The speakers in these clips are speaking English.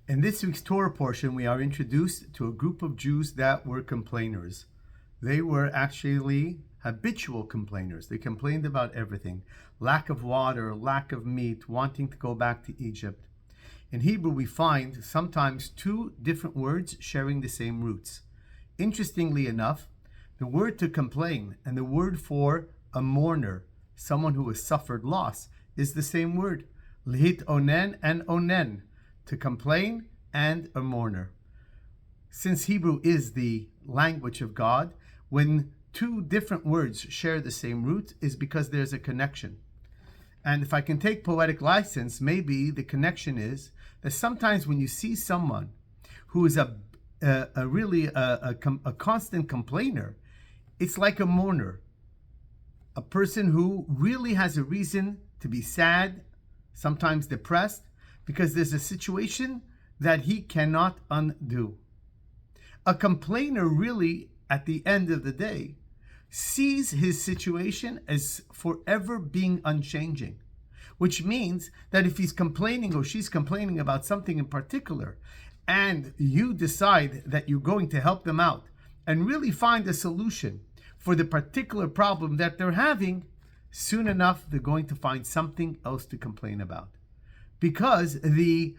In this week's Torah portion, we are introduced to a group of Jews that were complainers. They were actually habitual complainers. They complained about everything. Lack of water, lack of meat, wanting to go back to Egypt. In Hebrew, we find sometimes two different words sharing the same roots. Interestingly enough, the word to complain and the word for a mourner, someone who has suffered loss, is the same word. Lihit onen and onen, to complain and a mourner. Since Hebrew is the language of God, when two different words share the same root is because there's a connection. And if I can take poetic license, maybe the connection is that sometimes when you see someone who is a constant complainer, it's like a mourner, a person who really has a reason to be sad, sometimes depressed, because there's a situation that he cannot undo. A complainer really, at the end of the day, sees his situation as forever being unchanging, which means that if he's complaining or she's complaining about something in particular, and you decide that you're going to help them out and really find a solution for the particular problem that they're having, soon enough they're going to find something else to complain about. Because the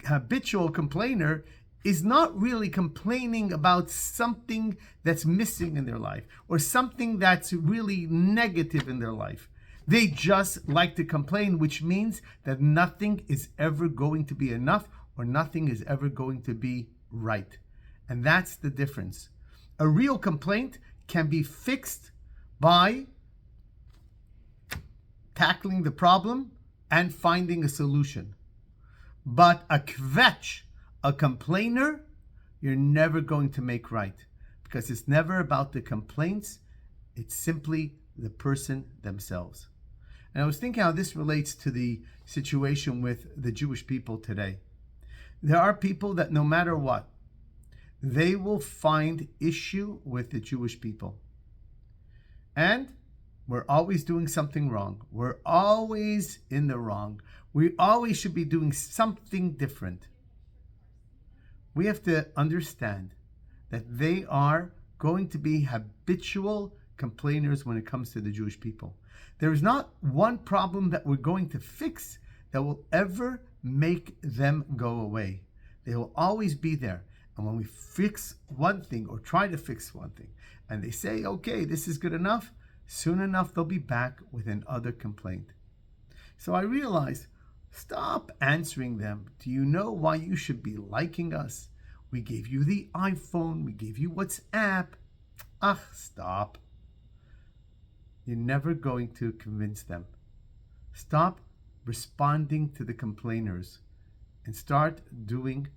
habitual complainer is not really complaining about something that's missing in their life or something that's really negative in their life. They just like to complain, which means that nothing is ever going to be enough or nothing is ever going to be right. And that's the difference. A real complaint can be fixed by tackling the problem and finding a solution. But a kvetch, a complainer, you're never going to make right, because it's never about the complaints, it's simply the person themselves. And I was thinking how this relates to the situation with the Jewish people today. There are people that no matter what, they will find issue with the Jewish people. And we're always doing something wrong. We're always in the wrong. We always should be doing something different. We have to understand that they are going to be habitual complainers when it comes to the Jewish people. There is not one problem that we're going to fix that will ever make them go away. They will always be there. And when we fix one thing or try to fix one thing, and they say, okay, this is good enough, soon enough they'll be back with another complaint. So I realized, stop answering them. Do you know why you should be liking us? We gave you the iPhone. We gave you WhatsApp. Stop. You're never going to convince them. Stop responding to the complainers and start doing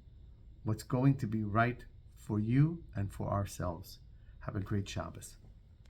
what's going to be right for you and for ourselves. Have a great Shabbos.